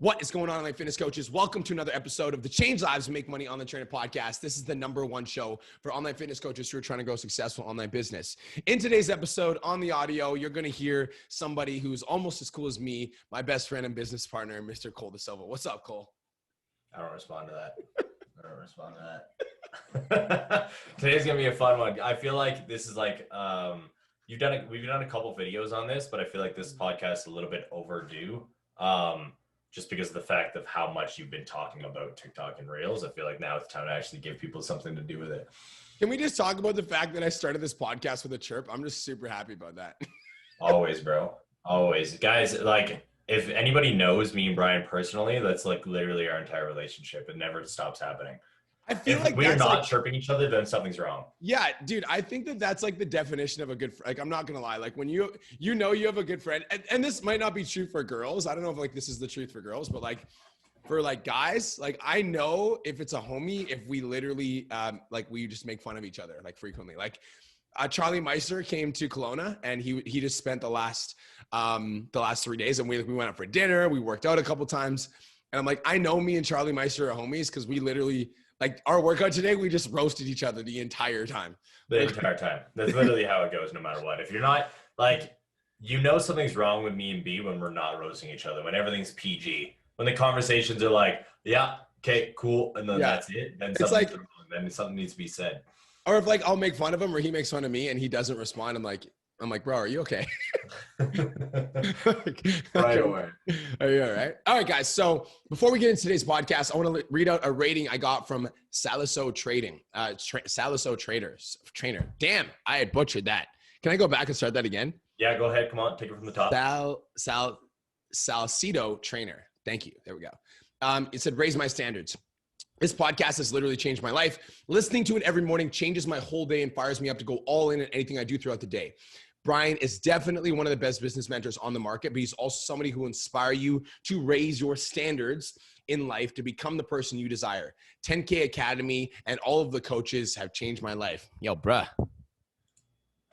What is going on, online fitness coaches? Welcome to another episode of the Change Lives and Make Money Online Trainer podcast. This is the #1 show for online fitness coaches who are trying to grow successful online business. In today's episode, on the audio, you're going to hear somebody who's almost as cool as me, my best friend and business partner, Mr. Cole De Silva. What's up, Cole? I don't respond to that. Today's gonna be a fun one. I feel like this is like we've done a couple videos on this, but I feel like this podcast is a little bit overdue. Just because of the fact of how much you've been talking about TikTok and Reels. I feel like now it's time to actually give people something to do with it. Can we just talk about the fact that I started this podcast with a chirp? I'm just super happy about that. Always, bro. Always. Guys, like, if anybody knows me and Brian personally, that's like literally our entire relationship. It never stops happening. I feel like we're not like, chirping each other, then something's wrong. Yeah, dude, I think that that's like the definition of a good friend. Like, I'm not going to lie. Like when you have a good friend, and this might not be true for girls. I don't know if like this is the truth for girls, but like for like guys, like I know if it's a homie, if we literally, like we just make fun of each other like frequently. Like Charlie Meister came to Kelowna and he just spent the last 3 days and we went out for dinner. We worked out a couple times and I'm like, I know me and Charlie Meister are homies because we literally, like our workout today, we just roasted each other the entire time. The entire time. That's literally how it goes no matter what. If you're not like, something's wrong with me and B when we're not roasting each other, when everything's PG, when the conversations are like, yeah, okay, cool. And then that's it. Then something needs to be said. Or if like I'll make fun of him or he makes fun of me and he doesn't respond, I'm like, bro, are you okay? Right away. Are you all right? All right, guys. So before we get into today's podcast, I want to read out a rating I got from Saliso Trading, Saliso Trainer. Damn, I had butchered that. Can I go back and start that again? Yeah, go ahead. Come on, take it from the top. Salcedo Trainer. Thank you. There we go. It said, raise my standards. This podcast has literally changed my life. Listening to it every morning changes my whole day and fires me up to go all in anything I do throughout the day. Brian is definitely one of the best business mentors on the market, but he's also somebody who will inspire you to raise your standards in life to become the person you desire. 10K Academy and all of the coaches have changed my life. Yo, bruh. That's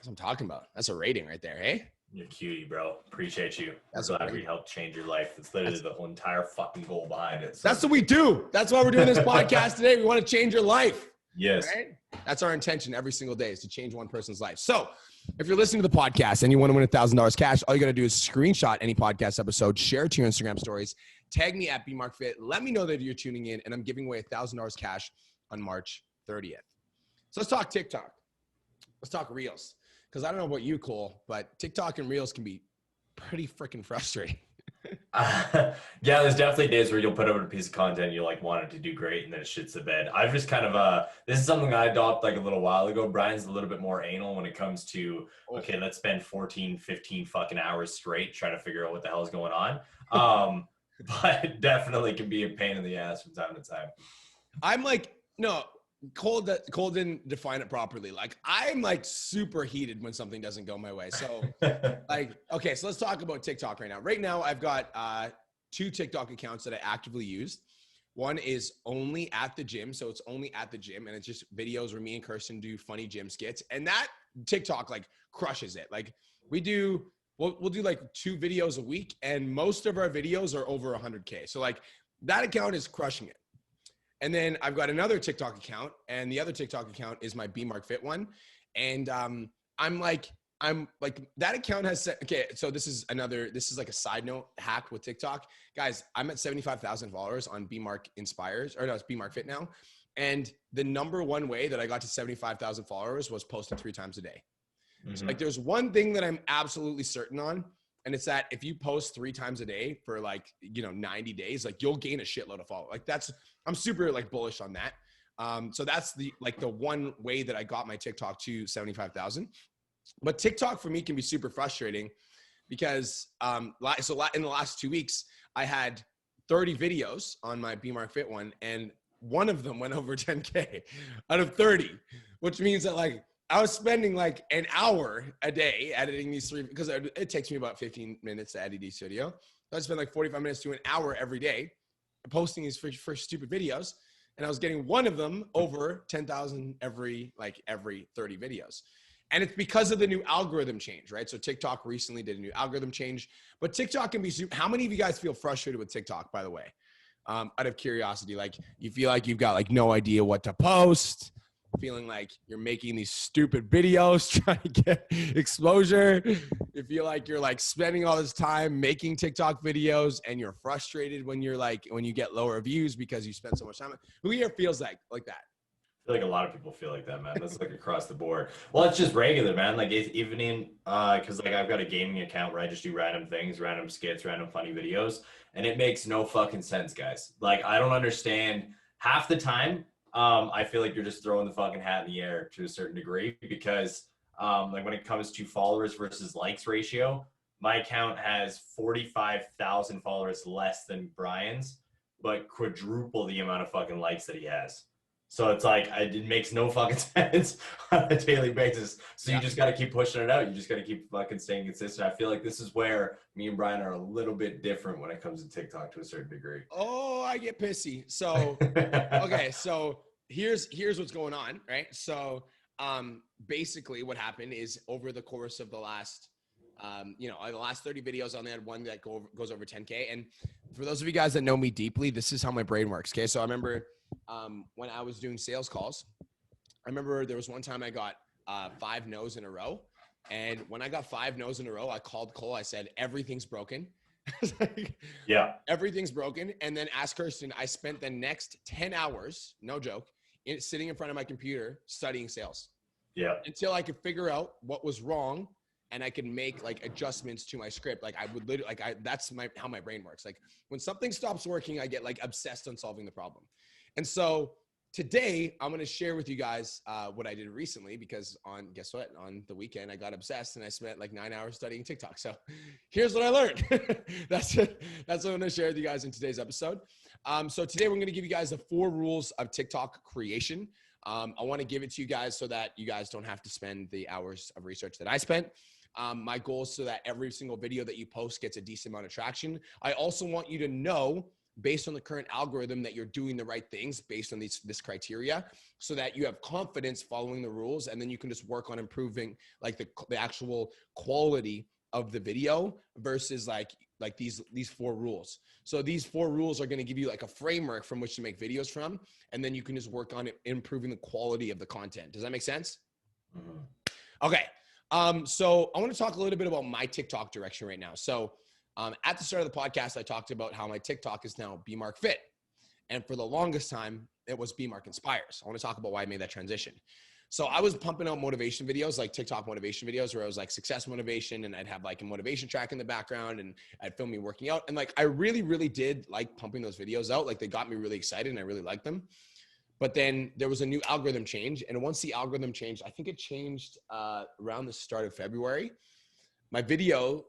what I'm talking about. That's a rating right there, hey? You're cutie, bro. Appreciate you. I'm glad we helped change your life. That's literally the whole entire fucking goal behind it. So. That's what we do. That's why we're doing this podcast today. We want to change your life. Yes. Right? That's our intention every single day, is to change one person's life. So if you're listening to the podcast and you want to win $1,000 cash, all you got to do is screenshot any podcast episode, share it to your Instagram stories, tag me at BMarkFit, let me know that you're tuning in, and I'm giving away $1,000 cash on March 30th. So let's talk TikTok. Let's talk Reels. Because I don't know about you, Cole, but TikTok and Reels can be pretty freaking frustrating. Yeah, there's definitely days where you'll put out a piece of content you like want it to do great and then it shits the bed. I've just kind of this is something I adopted like a little while ago. Brian's a little bit more anal when it comes to, okay, let's spend 14, 15 fucking hours straight trying to figure out what the hell is going on. But it definitely can be a pain in the ass from time to time. I'm like, no, Cole didn't define it properly. Like I'm like super heated when something doesn't go my way. So like, okay, so let's talk about TikTok right now. Right now I've got 2 TikTok accounts that I actively use. One is only at the gym. So it's only at the gym and it's just videos where me and Kirsten do funny gym skits. And that TikTok like crushes it. Like we'll do like 2 videos a week and most of our videos are over 100K. So like that account is crushing it. And then I've got another TikTok account and the other TikTok account is my BMarkFit one. And I'm like, that account has set, okay. So this is like a side note hack with TikTok. Guys, I'm at 75,000 followers on BMark Inspires, or no, it's BMarkFit now. And the #1 way that I got to 75,000 followers was posting 3 times a day. Mm-hmm. So like there's one thing that I'm absolutely certain on. And it's that if you post 3 times a day for like, 90 days, like you'll gain a shitload of followers. Like I'm super like bullish on that. So that's the one way that I got my TikTok to 75,000. But TikTok for me can be super frustrating because in the last 2 weeks, I had 30 videos on my BMarkFit one and one of them went over 10K out of 30, which means that like, I was spending like an hour a day editing these 3 because it takes me about 15 minutes to edit each video. So I spend like 45 minutes to an hour every day posting these for stupid videos. And I was getting one of them over 10,000 every 30 videos. And it's because of the new algorithm change, right? So TikTok recently did a new algorithm change, but TikTok can be how many of you guys feel frustrated with TikTok, by the way? Out of curiosity, like you feel like you've got like no idea what to post, feeling like you're making these stupid videos trying to get exposure. You feel like you're like spending all this time making TikTok videos and you're frustrated when you're like, when you get lower views because you spend so much time. Who here feels like that? I feel like a lot of people feel like that, man. That's like across the board. Well, it's just regular, man. Like it's even in because like I've got a gaming account where I just do random things, random skits, random funny videos, and it makes no fucking sense, guys. Like I don't understand half the time. I feel like you're just throwing the fucking hat in the air to a certain degree because like when it comes to followers versus likes ratio, my account has 45,000 followers less than Brian's, but quadruple the amount of fucking likes that he has. So it's like it makes no fucking sense on a daily basis. So you just got to keep pushing it out. You just got to keep fucking staying consistent. I feel like this is where me and Brian are a little bit different when it comes to TikTok to a certain degree. Oh, I get pissy. So, okay. So here's what's going on, right? So basically what happened is over the course of the last, the last 30 videos, I only had one that goes over 10K. And for those of you guys that know me deeply, this is how my brain works. Okay. So I remember when I was doing sales calls, I remember there was one time I got 5 no's in a row. And when I got 5 no's in a row, I called Cole. I said, everything's broken. Yeah. Everything's broken. And then asked Kirsten, I spent the next 10 hours, no joke, sitting in front of my computer studying sales. Yeah. Until I could figure out what was wrong and I could make like adjustments to my script. Like I would literally, that's how my brain works. Like when something stops working, I get like obsessed on solving the problem. And so today I'm going to share with you guys what I did recently because guess what? On the weekend, I got obsessed and I spent like 9 hours studying TikTok. So here's what I learned. That's what I'm going to share with you guys in today's episode. So today we're going to give you guys the 4 rules of TikTok creation. I want to give it to you guys so that you guys don't have to spend the hours of research that I spent. My goal is so that every single video that you post gets a decent amount of traction. I also want you to know, based on the current algorithm, that you're doing the right things based on this criteria so that you have confidence following the rules. And then you can just work on improving like the actual quality of the video versus like these 4 rules. So these 4 rules are going to give you like a framework from which to make videos from. And then you can just work on improving the quality of the content. Does that make sense? Mm-hmm. Okay. So I want to talk a little bit about my TikTok direction right now. So at the start of the podcast, I talked about how my TikTok is now BMark Fit. And for the longest time, it was BMark Inspires. I want to talk about why I made that transition. So I was pumping out motivation videos, like TikTok motivation videos, where I was like success motivation, and I'd have like a motivation track in the background, and I'd film me working out. And like, I really, really did like pumping those videos out. Like they got me really excited and I really liked them. But then there was a new algorithm change. And once the algorithm changed, I think it changed around the start of February, my videos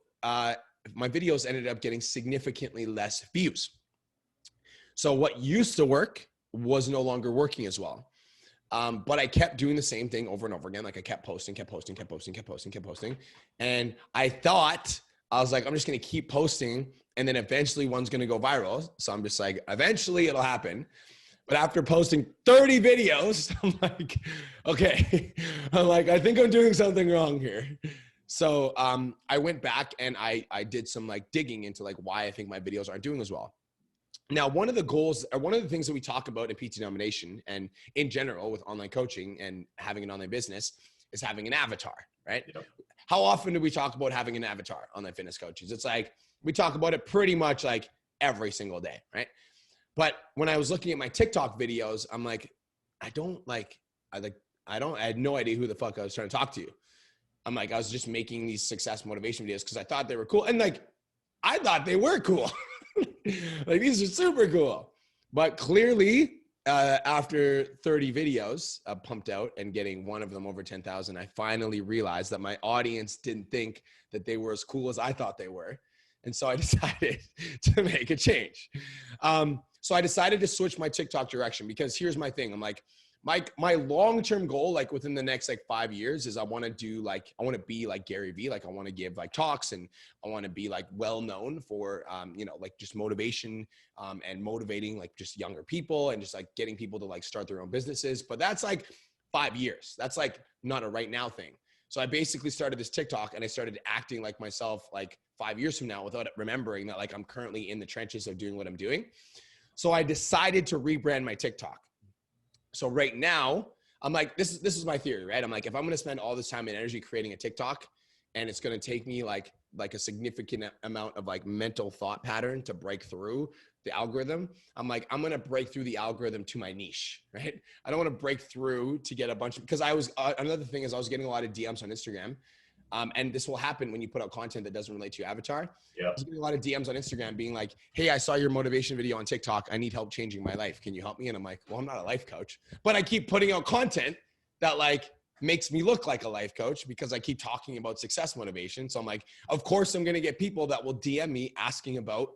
ended up getting significantly less views. So what used to work was no longer working as well. But I kept doing the same thing over and over again. Like I kept posting. And I was like, I'm just going to keep posting. And then eventually one's going to go viral. So I'm just like, eventually it'll happen. But after posting 30 videos, I'm like, okay, I think I'm doing something wrong here. So I went back and I did some like digging into like why I think my videos aren't doing as well. Now, one of the goals, or one of the things that we talk about in PT Domination and in general with online coaching and having an online business is having an avatar, right? Yep. How often do we talk about having an avatar, online fitness coaches? It's like, we talk about it pretty much like every single day, right? But when I was looking at my TikTok videos, I'm like, I had no idea who the fuck I was trying to talk to. I'm like, I was just making these success motivation videos because I thought they were cool. And like, I thought they were cool. Like these are super cool. But clearly, after 30 videos pumped out and getting one of them over 10,000, I finally realized that my audience didn't think that they were as cool as I thought they were. And so I decided to make a change. So I decided to switch my TikTok direction because here's my thing. I'm like, my long-term goal, like within the next like 5 years, is I want to be like Gary Vee. Like I want to give like talks, and I want to be like well-known for, like just motivation and motivating like just younger people and just like getting people to like start their own businesses. But that's like 5 years. That's like not a right now thing. So I basically started this TikTok and I started acting like myself like 5 years from now without remembering that like I'm currently in the trenches of doing what I'm doing. So I decided to rebrand my TikTok. So right now I'm like, this is my theory, right? I'm like, if I'm going to spend all this time and energy creating a TikTok and it's going to take me like a significant amount of like mental thought pattern to break through the algorithm, I'm like, I'm going to break through the algorithm to my niche, right? I don't want to break through to get a bunch of, because I was, another thing is I was getting a lot of DMs on Instagram. And this will happen when you put out content that doesn't relate to your avatar. Yeah. I was getting a lot of DMs on Instagram being like, hey, I saw your motivation video on TikTok. I need help changing my life. Can you help me? And I'm like, well, I'm not a life coach, but I keep putting out content that like makes me look like a life coach because I keep talking about success motivation. So I'm like, of course I'm going to get people that will DM me asking about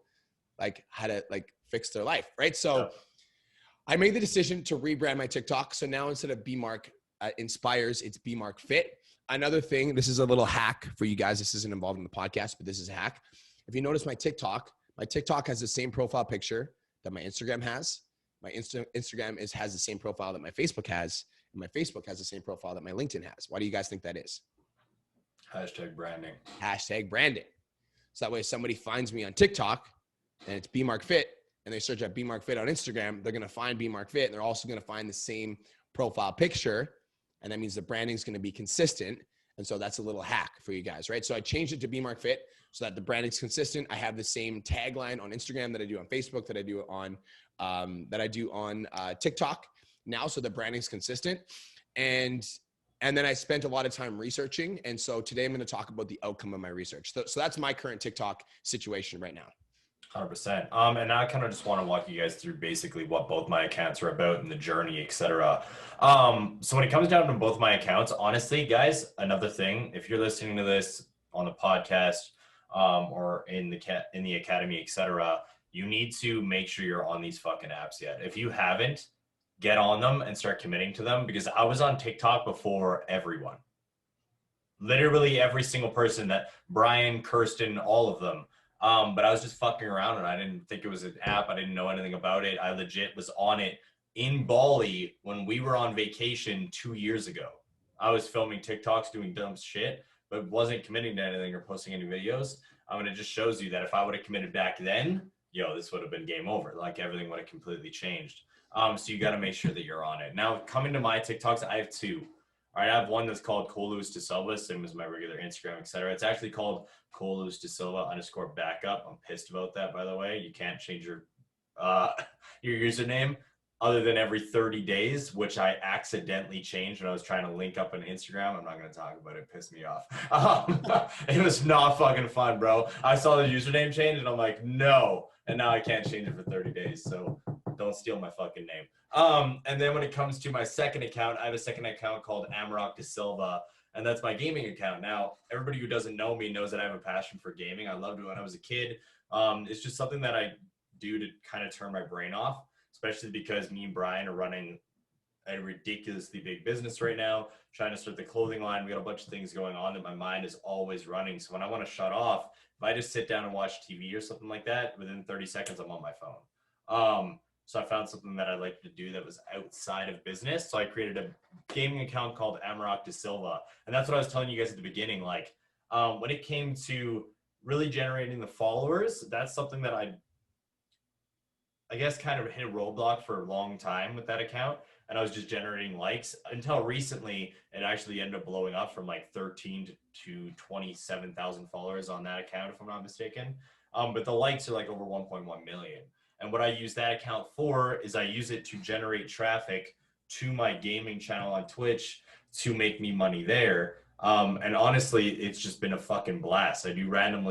like how to like fix their life. Right. So I made the decision to rebrand my TikTok. So now instead of BMark Inspires, it's BMark Fit. Another thing, this is a little hack for you guys. This isn't involved in the podcast, but this is a hack. If you notice my TikTok has the same profile picture that my Instagram has. My Instagram has the same profile that my Facebook has. And my Facebook has the same profile that my LinkedIn has. Why do you guys think that is? Hashtag branding. Hashtag branding. So that way if somebody finds me on TikTok and it's BMark Fit and they search at BMark Fit on Instagram, they're going to find BMark Fit and they're also going to find the same profile picture. And that means the branding is going to be consistent. And so that's a little hack for you guys, right? So I changed it to BMark Fit so that the branding's consistent. I have the same tagline on Instagram that I do on Facebook, that I do on TikTok now. So the branding's consistent. And then I spent a lot of time researching. And so today I'm going to talk about the outcome of my research. So that's my current TikTok situation right now. 100%. And now I kind of just want to walk you guys through basically what both my accounts are about and the journey, etc. So when it comes down to both my accounts, honestly, guys, another thing, if you're listening to this on the podcast or in the academy, etc., you need to make sure you're on these fucking apps yet. If you haven't, get on them and start committing to them, because I was on TikTok before everyone. Literally every single person, that Brian, Kirsten, all of them. But I was just fucking around and I didn't think it was an app. I didn't know anything about it. I legit was on it in Bali when we were on vacation 2 years ago. I was filming TikToks, doing dumb shit, but wasn't committing to anything or posting any videos. And it just shows you that if I would have committed back then, this would have been game over. Like everything would have completely changed. So you got to make sure that you're on it. Now, coming to my TikToks, I have two. All right, I have one that's called Colus de Silva, same as my regular Instagram, etc. It's actually called Colus de Silva _backup. I'm pissed about that, by the way. You can't change your username other than every 30 days, which I accidentally changed when I was trying to link up on Instagram. I'm not going to talk about it. It pissed me off. It was not fucking fun, bro. I saw the username change and I'm like, no. And now I can't change it for 30 days. So don't steal my fucking name. And then when it comes to my second account, I have a second account called Amarok de Silva, and that's my gaming account. Now, everybody who doesn't know me knows that I have a passion for gaming. I loved it when I was a kid. It's just something that I do to kind of turn my brain off, especially because me and Brian are running a ridiculously big business right now, trying to start the clothing line. We got a bunch of things going on that my mind is always running. So when I want to shut off, if I just sit down and watch TV or something like that, within 30 seconds, I'm on my phone. So I found something that I like to do that was outside of business. So I created a gaming account called Amarok de Silva. And that's what I was telling you guys at the beginning. Like when it came to really generating the followers, that's something that I guess kind of hit a roadblock for a long time with that account. And I was just generating likes until recently. It actually ended up blowing up from like 13 to 27,000 followers on that account, if I'm not mistaken. But the likes are like over 1.1 million. And what I use that account for is I use it to generate traffic to my gaming channel on Twitch to make me money there. And honestly, it's just been a fucking blast. I do random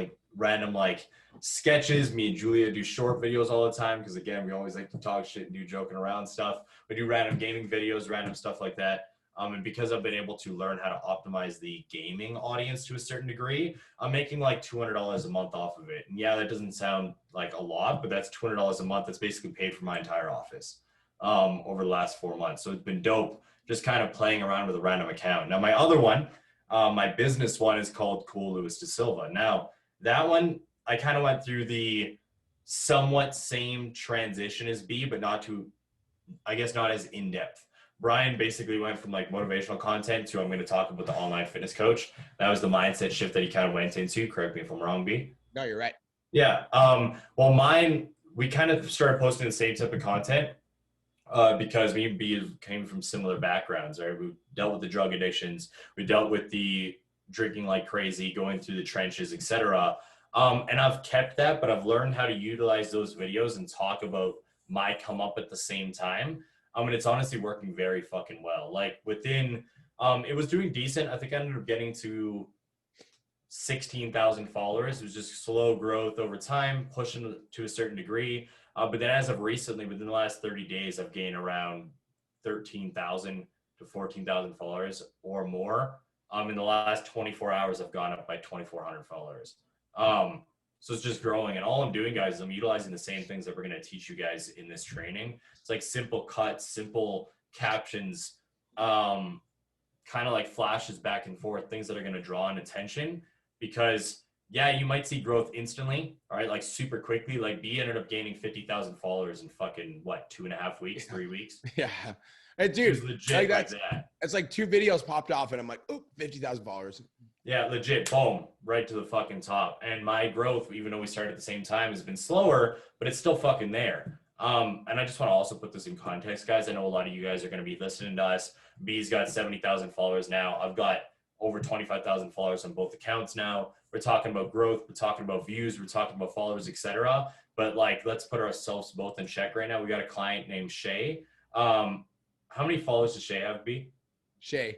like sketches. Me and Julia do short videos all the time because, again, we always like to talk shit and do joking around stuff. We do random gaming videos, random stuff like that. And because I've been able to learn how to optimize the gaming audience to a certain degree, I'm making like $200 a month off of it. And yeah, that doesn't sound like a lot, but that's $200 a month. That's basically paid for my entire office over the last 4 months. So it's been dope just kind of playing around with a random account. Now, my other one, my business one, is called Cool Louis de Silva. Now, that one, I kind of went through the somewhat same transition as B, but not as in-depth. Brian basically went from like motivational content to I'm going to talk about the online fitness coach. That was the mindset shift that he kind of went into. Correct me if I'm wrong, B. No, you're right. Yeah. Well, mine, we kind of started posting the same type of content because me and B came from similar backgrounds, right? We dealt with the drug addictions. We dealt with the drinking like crazy, going through the trenches, etc. And I've kept that, but I've learned how to utilize those videos and talk about my come up at the same time. And it's honestly working very fucking well. Like within, it was doing decent. I think I ended up getting to 16,000 followers. It was just slow growth over time, pushing to a certain degree. But then as of recently, within the last 30 days, I've gained around 13,000 to 14,000 followers or more. In the last 24 hours, I've gone up by 2,400 followers. So it's just growing. And all I'm doing, guys, is I'm utilizing the same things that we're going to teach you guys in this training. It's like simple cuts, simple captions, kind of like flashes back and forth, things that are going to draw in attention. Because yeah, you might see growth instantly, all right, like super quickly. Like B ended up gaining 50,000 followers in fucking what, 2.5 weeks, 3 weeks. Yeah. Hey, dude, legit like that. It's like 2 videos popped off and I'm like, oh, 50,000 followers. Yeah, legit, boom, right to the fucking top. And my growth, even though we started at the same time, has been slower, but it's still fucking there. And I just want to also put this in context, guys. I know a lot of you guys are going to be listening to us. B's got 70,000 followers now. I've got over 25,000 followers on both accounts now. We're talking about growth. We're talking about views. We're talking about followers, etc. But like, let's put ourselves both in check right now. We got a client named Shay. How many followers does Shay have, B? Shay.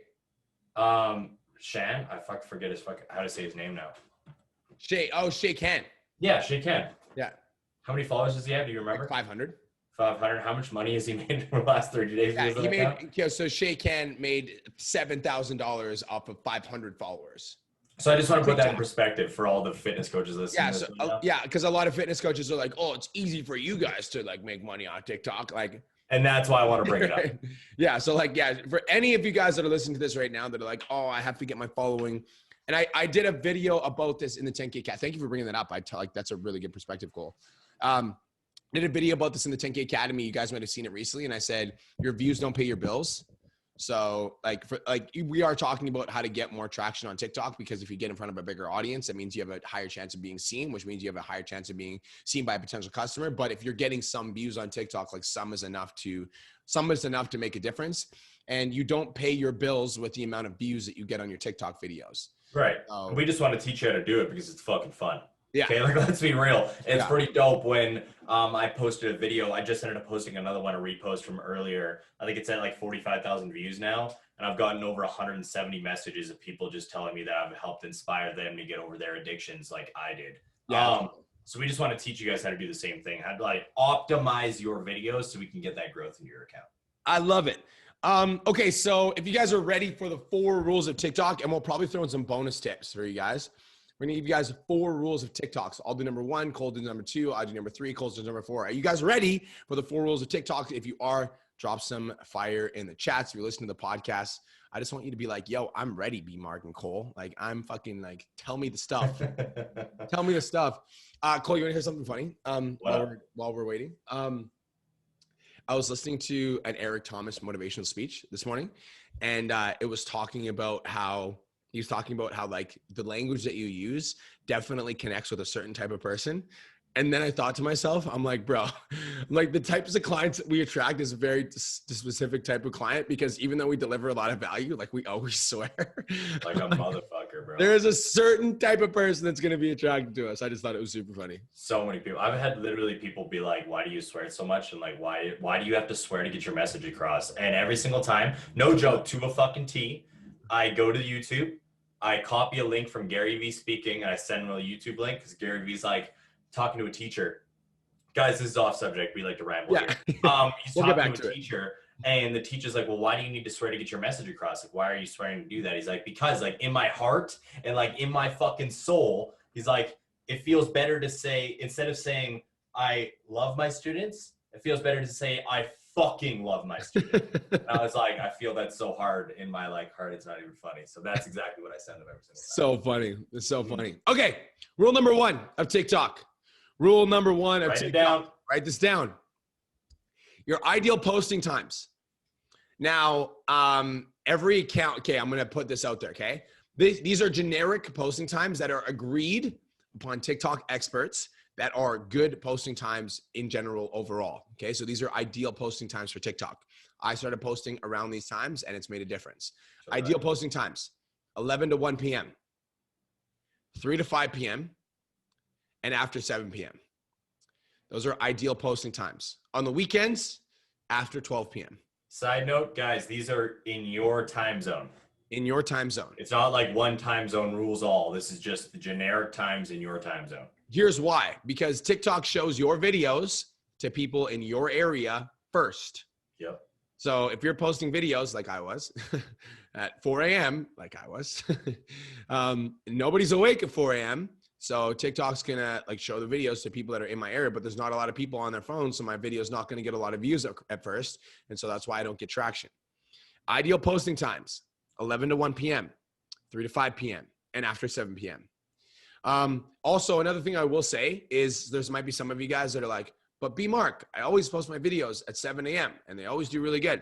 Shan? I forget how to say his name now. Shay. Oh, Shay Ken. Yeah, Shay Ken. Yeah. How many followers does he have? Do you remember? Like 500. 500. How much money has he made in the last 30 days? Yeah, he made, so Shay Ken made $7,000 off of 500 followers. So I just want to put that in perspective for all the fitness coaches listening. Yeah, because a lot of fitness coaches are like, oh, it's easy for you guys to like make money on TikTok. Like, and that's why I want to bring it up. Yeah. So like, yeah, for any of you guys that are listening to this right now that are like, oh, I have to get my following. And I did a video about this in the 10K Cat. Thank you for bringing that up. Like, that's a really good perspective goal. Did a video about this in the 10K Academy. You guys might have seen it recently. And I said, your views don't pay your bills. So we are talking about how to get more traction on TikTok, because if you get in front of a bigger audience, that means you have a higher chance of being seen, which means you have a higher chance of being seen by a potential customer. But if you're getting some views on TikTok, like some is enough to make a difference. And you don't pay your bills with the amount of views that you get on your TikTok videos. Right. We just want to teach you how to do it because it's fucking fun. Yeah. Okay, like, let's be real. It's pretty dope when I posted a video. I just ended up posting another one, a repost from earlier. I think it's at like 45,000 views now. And I've gotten over 170 messages of people just telling me that I've helped inspire them to get over their addictions like I did. Yeah. So we just want to teach you guys how to do the same thing, how to like optimize your videos so we can get that growth into your account. I love it. Okay, so if you guys are ready for the 4 rules of TikTok, and we'll probably throw in some bonus tips for you guys. We're gonna give you guys 4 rules of TikTok. So I'll do number 1, Cole do number 2, I'll do number 3, Cole's do number 4. Are you guys ready for the 4 rules of TikTok? If you are, drop some fire in the chats. If you're listening to the podcast, I just want you to be like, yo, I'm ready, B Mark and Cole. Like, I'm fucking like, tell me the stuff. Tell me the stuff. Cole, you wanna hear something funny? While we're waiting. I was listening to an Eric Thomas motivational speech this morning, and it was talking about how like the language that you use definitely connects with a certain type of person. And then I thought to myself, I'm like, bro, like the types of clients that we attract is a very specific type of client, because even though we deliver a lot of value, like we always swear. Like a motherfucker, bro. There is a certain type of person that's going to be attracted to us. I just thought it was super funny. So many people. I've had literally people be like, why do you swear so much? And like, why do you have to swear to get your message across? And every single time, no joke, to a fucking T, I go to YouTube, I copy a link from Gary Vee speaking, and I send him a YouTube link because Gary Vee's like talking to a teacher. Guys, this is off subject. We like to ramble here. He's talking to a teacher, and the teacher's like, well, why do you need to swear to get your message across? Like, why are you swearing to do that? He's like, because like in my heart and like in my fucking soul, he's like, it feels better to say, instead of saying I love my students, it feels better to say I fucking love my students. And I was like, I feel that so hard in my like heart, it's not even funny. So that's exactly what I send them every single time. So funny. It's so funny. Okay. Rule number 1 of TikTok. Rule number 1 of Write TikTok. it down. Write this down. Your ideal posting times. Now, every account, okay, I'm going to put this out there, okay? These are generic posting times that are agreed upon TikTok experts that are good posting times in general overall, okay? So these are ideal posting times for TikTok. I started posting around these times and it's made a difference. So Ideal posting times, 11 to 1 p.m., 3 to 5 p.m., and after 7 p.m. Those are ideal posting times. On the weekends, after 12 p.m. Side note, guys, these are in your time zone. In your time zone. It's not like one time zone rules all. This is just the generic times in your time zone. Here's why. Because TikTok shows your videos to people in your area first. Yep. So if you're posting videos like I was at 4 a.m., like I was, nobody's awake at 4 a.m. So TikTok's gonna like show the videos to people that are in my area, but there's not a lot of people on their phone. So my video is not gonna get a lot of views at first. And so that's why I don't get traction. Ideal posting times, 11 to 1 p.m., 3 to 5 p.m., and after 7 p.m. Also, another thing I will say is there's might be some of you guys that are like, but B Mark, I always post my videos at 7 a.m. and they always do really good.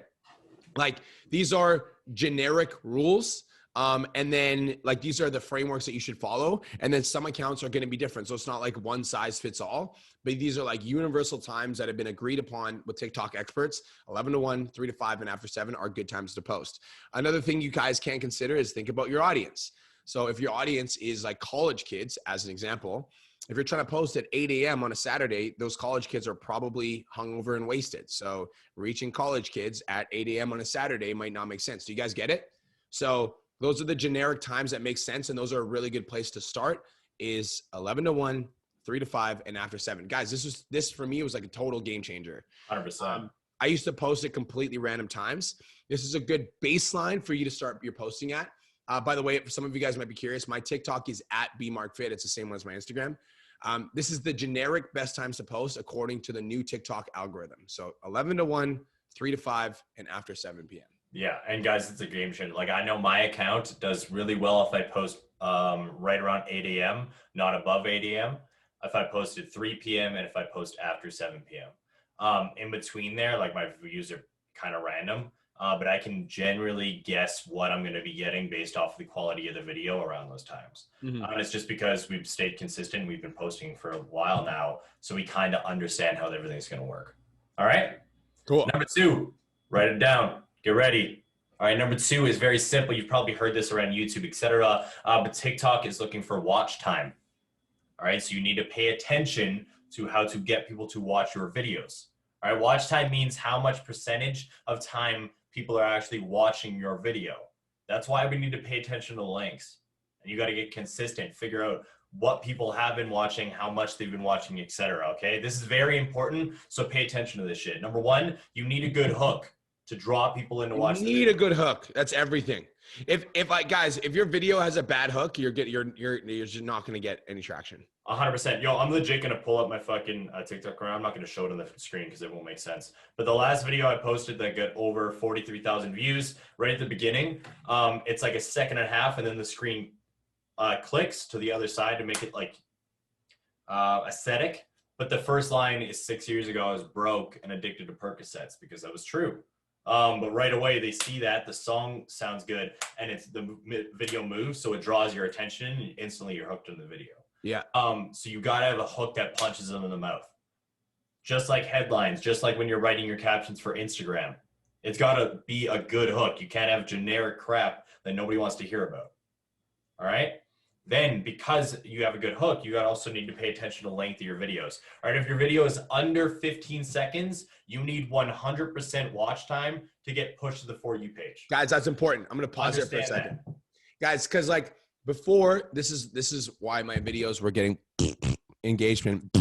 Like these are generic rules. And then like, these are the frameworks that you should follow. And then some accounts are going to be different. So it's not like one size fits all, but these are like universal times that have been agreed upon with TikTok experts. 11 to 1, 3 to 5, and after 7 are good times to post. Another thing you guys can consider is think about your audience. So if your audience is like college kids, as an example, if you're trying to post at 8 a.m. on a Saturday, those college kids are probably hungover and wasted. So reaching college kids at 8 a.m. on a Saturday might not make sense. Do you guys get it? So those are the generic times that make sense. And those are a really good place to start is 11 to 1, 3 to 5, and after 7. Guys, this for me was like a total game changer. 100%. I used to post at completely random times. This is a good baseline for you to start your posting at. By the way, for some of you guys might be curious, my TikTok is at bmarkfit. It's the same one as my Instagram. This is the generic best times to post according to the new TikTok algorithm. So 11 to 1, 3 to 5, and after 7 p.m. Yeah, and guys, it's a game changer. Like I know my account does really well if I post right around 8 a.m., not above 8 a.m. If I post at 3 p.m. and if I post after 7 p.m. In between there, like my views are kind of random, but I can generally guess what I'm going to be getting based off the quality of the video around those times. Mm-hmm. And it's just because we've stayed consistent. We've been posting for a while now, so we kind of understand how everything's going to work. All right? Cool. Number 2, write it down. Get ready. All right, number 2 is very simple. You've probably heard this around YouTube, etc. But TikTok is looking for watch time. All right, so you need to pay attention to how to get people to watch your videos. All right, watch time means how much percentage of time people are actually watching your video. That's why we need to pay attention to the links. And you got to get consistent, figure out what people have been watching, how much they've been watching, etc. Okay, this is very important, so pay attention to this shit. Number 1, you need a good hook to draw people in to watch. You need a good hook. That's everything. If your video has a bad hook, you're just not going to get any traction. 100%. Yo, I'm legit going to pull up my fucking TikTok. I'm not going to show it on the screen because it won't make sense. But the last video I posted that got over 43,000 views right at the beginning, it's like a second and a half, and then the screen clicks to the other side to make it like aesthetic. But the first line is 6 years ago, I was broke and addicted to Percocets, because that was true. But right away they see that the song sounds good and it's the video moves, so it draws your attention and instantly you're hooked in the video. Yeah. So you gotta have a hook that punches them in the mouth. Just like headlines, just like when you're writing your captions for Instagram. It's gotta be a good hook. You can't have generic crap that nobody wants to hear about. All right? Then, because you have a good hook, you also need to pay attention to the length of your videos. All right, if your video is under 15 seconds, you need 100% watch time to get pushed to the For You page. Guys, that's important. I'm going to pause here for a second. Guys, because like before, this is why my videos were getting engagement.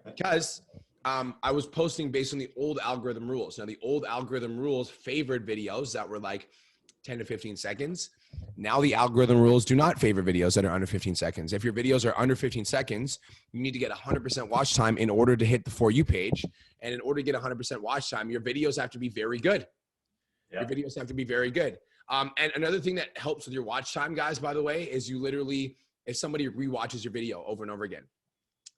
Because I was posting based on the old algorithm rules. Now, the old algorithm rules favored videos that were like 10 to 15 seconds. Now the algorithm rules do not favor videos that are under 15 seconds. If your videos are under 15 seconds, you need to get 100% watch time in order to hit the For You page. And in order to get 100% watch time, your videos have to be very good. Your videos have to be very good. And another thing that helps with your watch time, guys, by the way, is you literally, if somebody rewatches your video over and over again,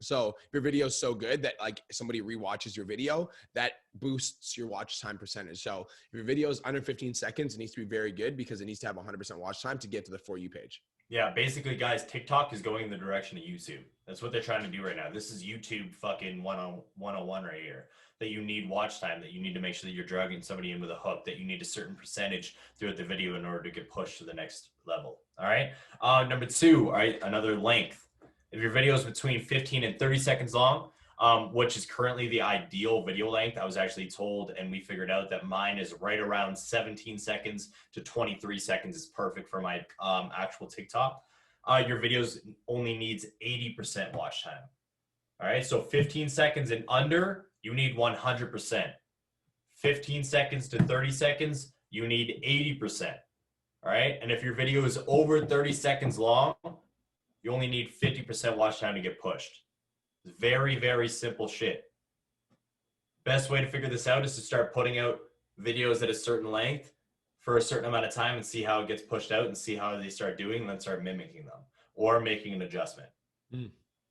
So if your video is so good that like somebody rewatches your video, that boosts your watch time percentage. So if your video is under 15 seconds, it needs to be very good because it needs to have 100% watch time to get to the For You page. Yeah, basically, guys, TikTok is going in the direction of YouTube. That's what they're trying to do right now. This is YouTube fucking 101 right here. That you need watch time, that you need to make sure that you're dragging somebody in with a hook, that you need a certain percentage throughout the video in order to get pushed to the next level. All right. Number two, all right, another length. If your video is between 15 and 30 seconds long, which is currently the ideal video length, I was actually told, and we figured out that mine is right around 17 seconds to 23 seconds is perfect for my actual TikTok. Your videos only needs 80% watch time. All right, so 15 seconds and under, you need 100%. 15 seconds to 30 seconds, you need 80%. All right, and if your video is over 30 seconds long, you only need 50% watch time to get pushed. It's very, very simple shit. Best way to figure this out is to start putting out videos at a certain length for a certain amount of time and see how it gets pushed out and see how they start doing and then start mimicking them or making an adjustment.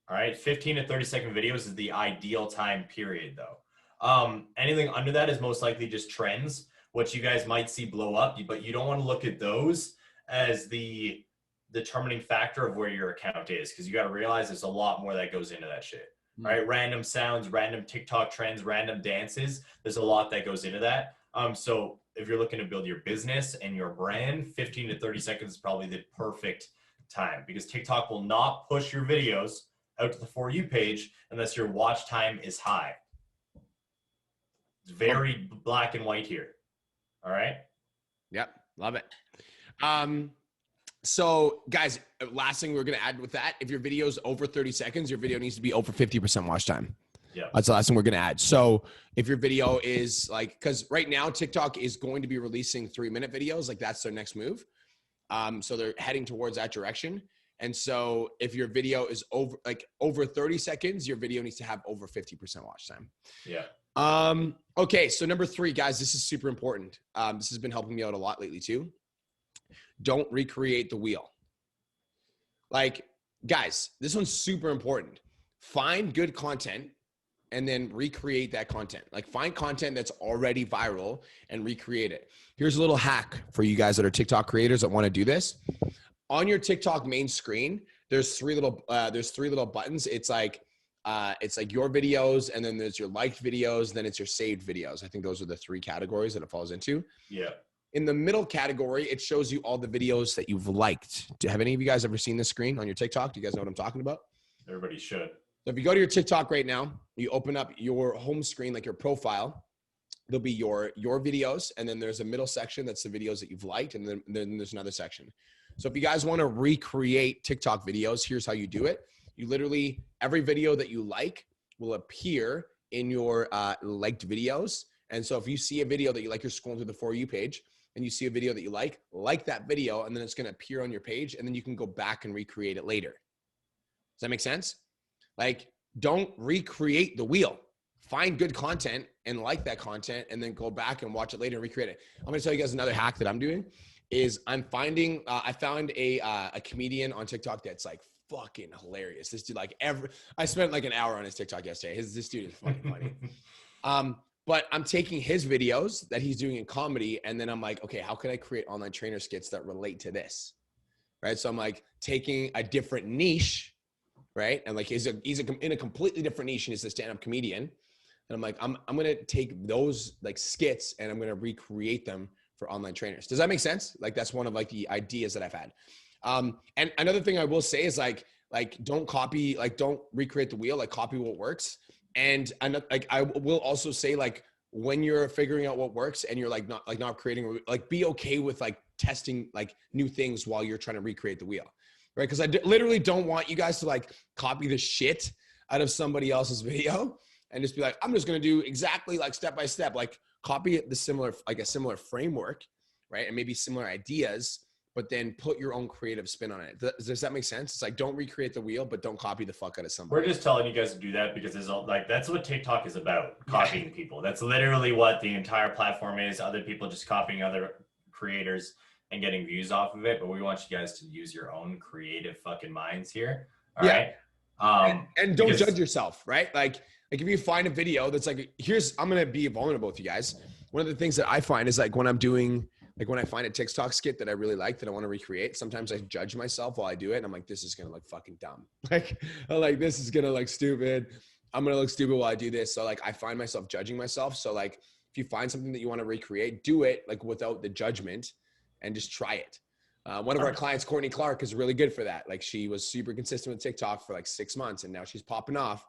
All right, 15 to 30 second videos is the ideal time period though. Anything under that is most likely just trends, which you guys might see blow up, but you don't want to look at those as the determining factor of where your account is, because you got to realize there's a lot more that goes into that shit. Right? Random sounds, random TikTok trends, random dances. There's a lot that goes into that. So if you're looking to build your business and your brand, 15 to 30 seconds is probably the perfect time, because TikTok will not push your videos out to the For You page unless your watch time is high. It's very black and white here. All right. Yep. Love it. So guys, last thing we're going to add with that, if your video is over 30 seconds, your video needs to be over 50% watch time. Yeah. That's the last thing we're going to add. So if your video is like, cause right now TikTok is going to be releasing 3-minute videos. Like that's their next move. So they're heading towards that direction. And so if your video is over 30 seconds, your video needs to have over 50% watch time. Yeah. Okay. So number 3, guys, this is super important. This has been helping me out a lot lately too. Don't recreate the wheel. Like, guys, this one's super important. Find good content and then recreate that content. Like, find content that's already viral and recreate it. Here's a little hack for you guys that are TikTok creators that want to do this. On your TikTok main screen, there's three little buttons. It's like your videos, and then there's your liked videos, and then it's your saved videos. I think those are the 3 categories that it falls into. Yeah. In the middle category, it shows you all the videos that you've liked. Have any of you guys ever seen this screen on your TikTok? Do you guys know what I'm talking about? Everybody should. So if you go to your TikTok right now, you open up your home screen, like your profile, there'll be your videos. And then there's a middle section. That's the videos that you've liked. And then there's another section. So if you guys want to recreate TikTok videos, here's how you do it. You literally, every video that you like will appear in your liked videos. And so if you see a video that you like, you're scrolling through the For You page, and you see a video that you like that video, and then it's going to appear on your page, and then you can go back and recreate it later. Does that make sense? Like, don't recreate the wheel. Find good content and like that content, and then go back and watch it later and recreate it. I'm going to tell you guys another hack that I'm doing is I found a comedian on TikTok that's like fucking hilarious. This dude, I spent like an hour on his TikTok yesterday. This dude is fucking funny. But I'm taking his videos that he's doing in comedy, and then I'm like, okay, how can I create online trainer skits that relate to this? Right. So I'm like taking a different niche, right? And like he's in a completely different niche, and he's a stand-up comedian. And I'm like, I'm gonna take those like skits and I'm gonna recreate them for online trainers. Does that make sense? Like that's one of like the ideas that I've had. And another thing I will say is like don't copy, like don't recreate the wheel, like copy what works. And I will also say, like, when you're figuring out what works and you're not creating, like, be okay with like testing like new things while you're trying to recreate the wheel, right? Because I literally don't want you guys to like copy the shit out of somebody else's video and just be like, I'm just gonna do exactly like step by step, like copy a similar framework, right? And maybe similar ideas, but then put your own creative spin on it. Does that make sense? It's like, don't recreate the wheel, but don't copy the fuck out of somebody. We're just telling you guys to do that because there's that's what TikTok is about, copying people. That's literally what the entire platform is. Other people just copying other creators and getting views off of it. But we want you guys to use your own creative fucking minds here. All right. And don't judge yourself, right? Like if you find a video that's like, I'm going to be vulnerable with you guys. One of the things that I find is like when I'm doing, like when I find a TikTok skit that I really like that I want to recreate, sometimes I judge myself while I do it. And I'm like, this is going to look fucking dumb. Like this is going to look stupid. I'm going to look stupid while I do this. So like, I find myself judging myself. So like, if you find something that you want to recreate, do it like without the judgment and just try it. One of our clients, Courtney Clark, is really good for that. Like she was super consistent with TikTok for like 6 months and now she's popping off.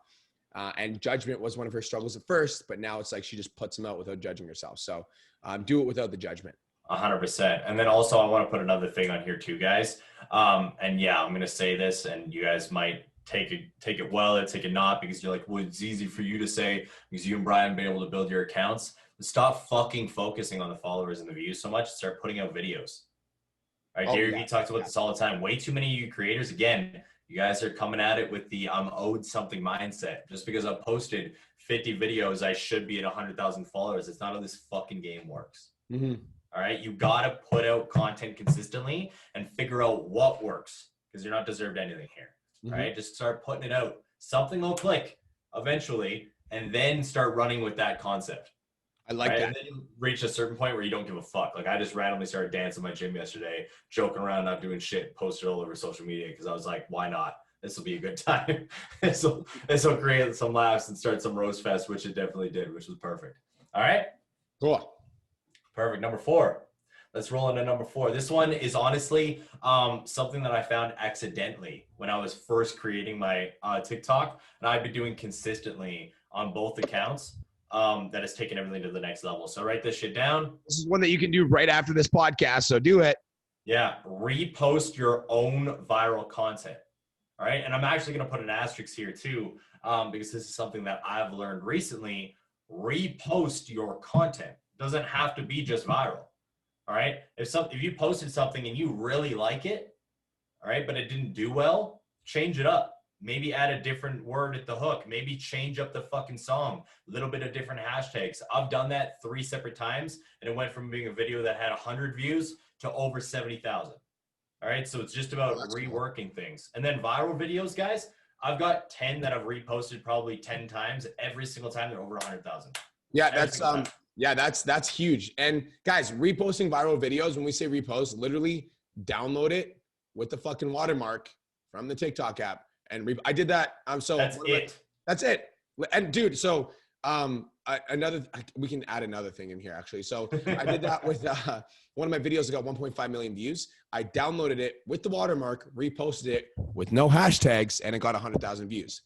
And judgment was one of her struggles at first, but now it's like she just puts them out without judging herself. So do it without the judgment. 100%. And then also I want to put another thing on here too, guys. And yeah, I'm going to say this and you guys might take it well or take it not because you're like, well, it's easy for you to say because you and Brian have been able to build your accounts. But stop fucking focusing on the followers and the views so much. Start putting out videos. Right, Gary Vee talks about this all the time. Way too many of you creators, again, you guys are coming at it with the I'm owed something mindset. Just because I posted 50 videos, I should be at 100,000 followers. It's not how this fucking game works. Mm-hmm. All right, you got to put out content consistently and figure out what works because you're not deserved anything here. Mm-hmm. Right, just start putting it out. Something will click eventually, and then start running with that concept. I like that. And then you reach a certain point where you don't give a fuck. Like I just randomly started dancing in my gym yesterday, joking around, not doing shit, posted all over social media because I was like, why not? This will be a good time. This will create some laughs and start some roast fest, which it definitely did, which was perfect. All right. Cool. Perfect. Number 4. Let's roll into number 4. This one is honestly something that I found accidentally when I was first creating my TikTok, and I've been doing consistently on both accounts. That has taken everything to the next level. So write this shit down. This is one that you can do right after this podcast. So do it. Yeah. Repost your own viral content. All right. And I'm actually going to put an asterisk here too, because this is something that I've learned recently. Repost your content. It doesn't have to be just viral. All right. If you posted something and you really like it, all right, but it didn't do well, change it up. Maybe add a different word at the hook. Maybe change up the fucking song. A little bit of different hashtags. I've done that 3 separate times, and it went from being a video that had 100 views to over 70,000. All right, so it's just about reworking things. And then viral videos, guys, I've got 10 that I've reposted probably 10 times. Every single time they're over 100,000. Yeah, that's huge. And guys, reposting viral videos, when we say repost, literally download it with the fucking watermark from the TikTok app. And I did that. So that's it. And dude, so we can add another thing in here actually. So I did that with one of my videos that got 1.5 million views. I downloaded it with the watermark, reposted it with no hashtags, and it got 100,000 views.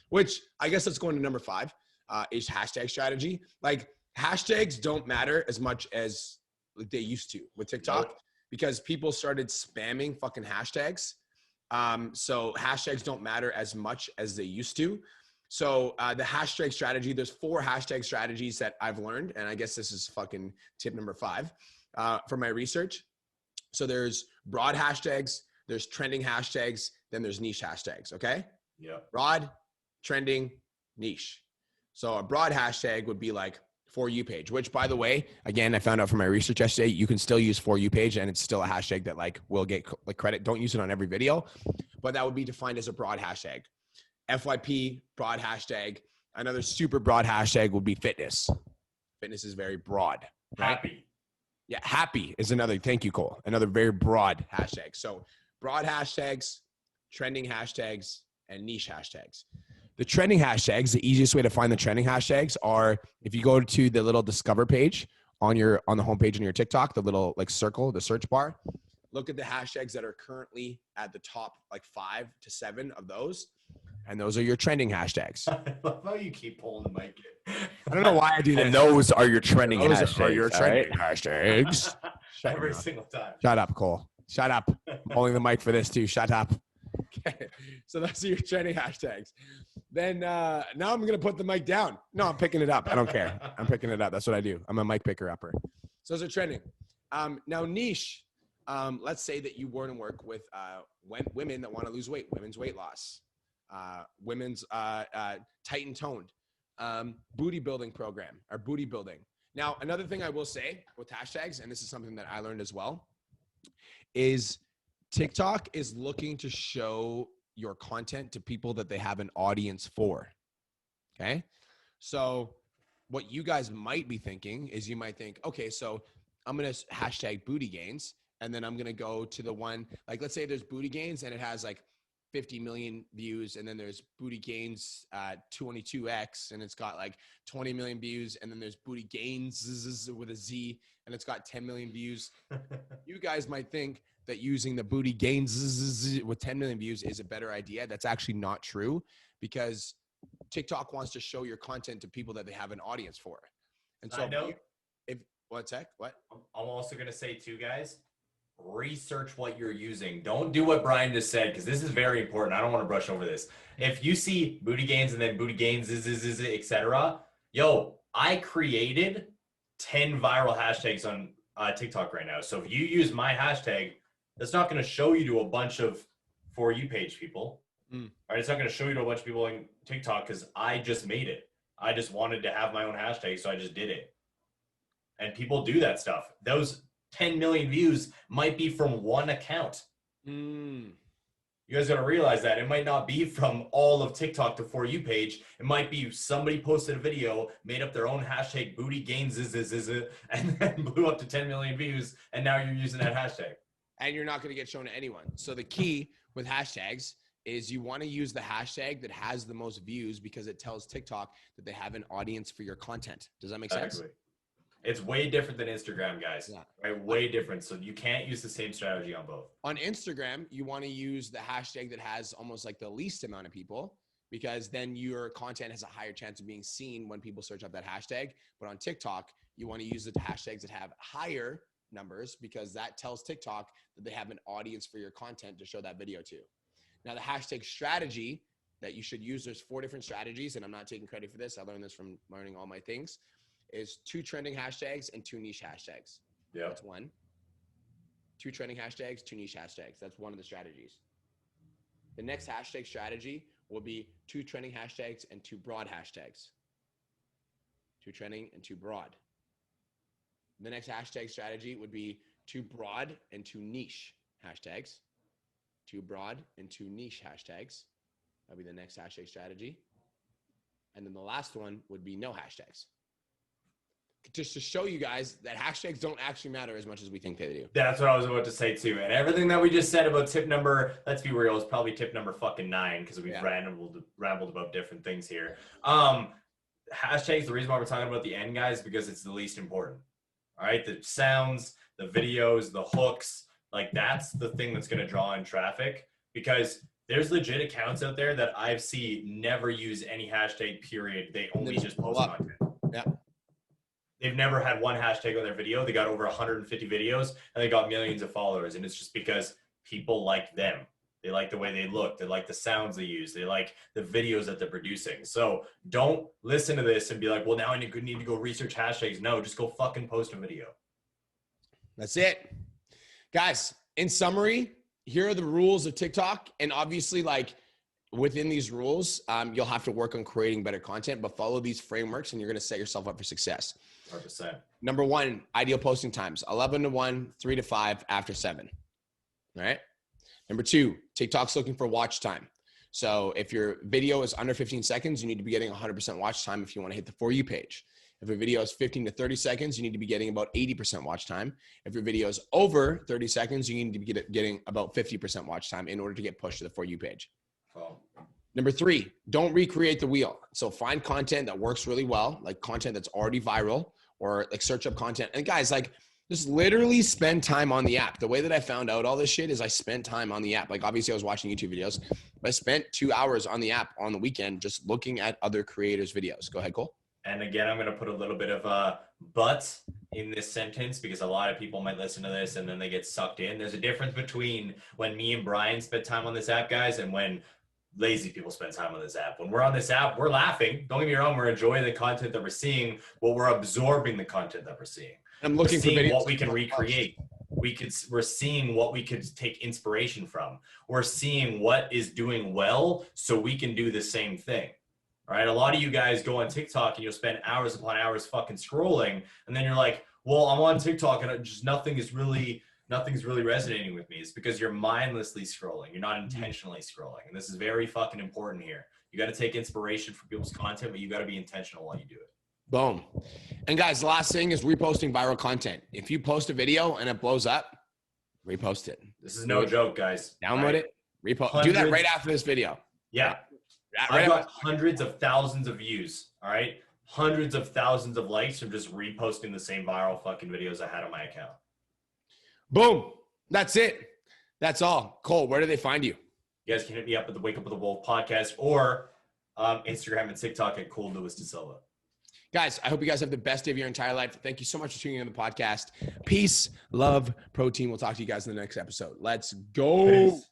Which I guess that's going to number 5 is hashtag strategy. Like hashtags don't matter as much as they used to with TikTok because people started spamming fucking hashtags. So hashtags don't matter as much as they used to. So the hashtag strategy, there's 4 hashtag strategies that I've learned. And I guess this is fucking tip number 5 from my research. So there's broad hashtags, there's trending hashtags, then there's niche hashtags. Okay. Yeah. Broad, trending, niche. So a broad hashtag would be like For You page, which by the way, again, I found out from my research yesterday, you can still use For You page and it's still a hashtag that like will get like credit. Don't use it on every video, but that would be defined as a broad hashtag. FYP, broad hashtag. Another super broad hashtag would be fitness. Fitness is very broad. Right? Happy. Yeah. Happy is another, thank you, Cole. Another very broad hashtag. So broad hashtags, trending hashtags, and niche hashtags. The trending hashtags, the easiest way to find the trending hashtags are if you go to the little discover page on the homepage on your TikTok, the little like circle, the search bar, look at the hashtags that are currently at the top, like 5 to 7 of those. And those are your trending hashtags. I love how you keep pulling the mic in. I don't know why I do that. And those are your trending hashtags. Those are your trending hashtags. Every single time. Shut up, Cole. Shut up. I'm holding the mic for this too. Shut up. Okay. So those are your trending hashtags. Then now I'm going to put the mic down. No, I'm picking it up. I don't care. I'm picking it up. That's what I do. I'm a mic picker upper. So those are trending. Now niche. Let's say that you want to work with women that want to lose weight, women's weight loss, women's tight and toned, booty building program or booty building. Now, another thing I will say with hashtags, and this is something that I learned as well, is TikTok is looking to show your content to people that they have an audience for. Okay. So what you guys might be thinking is you might think, okay, so I'm going to hashtag booty gains. And then I'm going to go to the one, like, let's say there's booty gains and it has like 50 million views. And then there's booty gains 22X and it's got like 20 million views. And then there's booty gains with a Z and it's got 10 million views. You guys might think that using the booty gains with 10 million views is a better idea. That's actually not true, because TikTok wants to show your content to people that they have an audience for. And so what? I'm also going to say too, guys, research what you're using. Don't do what Brian just said, because this is very important. I don't want to brush over this. If you see booty gains and then booty gains, etc. Yo, I created 10 viral hashtags on TikTok right now. So if you use my hashtag, that's not going to show you to a bunch of For You page people. Right? It's not going to show you to a bunch of people on TikTok because I just made it. I just wanted to have my own hashtag, so I just did it. And people do that stuff. Those 10 million views might be from one account. You guys got to realize that it might not be from all of TikTok to For You page. It might be somebody posted a video, made up their own hashtag booty gains, and then blew up to 10 million views. And now you're using that hashtag. And you're not going to get shown to anyone. So the key with hashtags is you want to use the hashtag that has the most views, because it tells TikTok that they have an audience for your content. Does that make sense? It's way different than Instagram, guys. Yeah. Right? Way different. So you can't use the same strategy on both. On Instagram, you want to use the hashtag that has almost like the least amount of people, because then your content has a higher chance of being seen when people search up that hashtag. But on TikTok, you want to use the hashtags that have higher numbers, because that tells TikTok that they have an audience for your content to show that video to. Now, the hashtag strategy that you should use, there's 4 different strategies, and I'm not taking credit for this. I learned this from learning all my things, is 2 trending hashtags and 2 niche hashtags. Yeah. That's one. 2 trending hashtags, 2 niche hashtags. That's one of the strategies. The next hashtag strategy will be 2 trending hashtags and 2 broad hashtags. 2 trending and 2 broad. The next hashtag strategy would be 2 broad and 2 niche hashtags. 2 broad and 2 niche hashtags. That'll be the next hashtag strategy. And then the last one would be no hashtags. Just to show you guys that hashtags don't actually matter as much as we think they do. That's what I was about to say too. And everything that we just said about tip number, let's be real, is probably tip number fucking 9, because we've rambled about different things here. Hashtags, the reason why we're talking about the end, guys, because it's the least important. All right, the sounds, the videos, the hooks, like that's the thing that's going to draw in traffic, because there's legit accounts out there that I've seen never use any hashtag, period. They only just post content. Yeah. They've never had one hashtag on their video. They got over 150 videos and they got millions of followers. And it's just because people like them. They like the way they look. They like the sounds they use. They like the videos that they're producing. So don't listen to this and be like, well, now I need to go research hashtags. No, just go fucking post a video. That's it. Guys, in summary, here are the rules of TikTok. And obviously, like, within these rules, you'll have to work on creating better content, but follow these frameworks and you're going to set yourself up for success. 100%. Number 1, ideal posting times, 11 to 1, 3 to 5, after 7. All right. Number 2, TikTok's looking for watch time. So if your video is under 15 seconds, you need to be getting 100% watch time if you want to hit the For You page. If your video is 15 to 30 seconds, you need to be getting about 80% watch time. If your video is over 30 seconds, you need to be getting about 50% watch time in order to get pushed to the For You page. Oh. Number 3, don't recreate the wheel. So find content that works really well, like content that's already viral, or like search up content. And guys, like, just literally spend time on the app. The way that I found out all this shit is I spent time on the app. Like, obviously I was watching YouTube videos, but I spent 2 hours on the app on the weekend just looking at other creators' videos. Go ahead, Cole. And again, I'm going to put a little bit of a but in this sentence, because a lot of people might listen to this and then they get sucked in. There's a difference between when me and Brian spent time on this app, guys, and when lazy people spend time on this app. When we're on this app, we're laughing. Don't get me wrong. We're enjoying the content that we're seeing, but we're absorbing the content that we're seeing. I'm looking for videos what we can recreate. We're seeing what we could take inspiration from. We're seeing what is doing well so we can do the same thing. All right. A lot of you guys go on TikTok and you'll spend hours upon hours fucking scrolling. And then you're like, well, I'm on TikTok and just nothing is really nothing's really resonating with me. It's because you're mindlessly scrolling. You're not intentionally scrolling. And this is very fucking important here. You got to take inspiration from people's content, but you got to be intentional while you do it. Boom. And guys, the last thing is reposting viral content. If you post a video and it blows up, repost it. This is no joke, guys. Download it, repost. Do that right after this video. Yeah. I've got hundreds of thousands of views. All right. Hundreds of thousands of likes from just reposting the same viral fucking videos I had on my account. Boom. That's it. That's all. Cole, where do they find you? You guys can hit me up at the Wake Up with the Wolf podcast or Instagram and TikTok at Cole Lewis De Silva. Guys, I hope you guys have the best day of your entire life. Thank you so much for tuning in to the podcast. Peace, love, protein. We'll talk to you guys in the next episode. Let's go. Peace.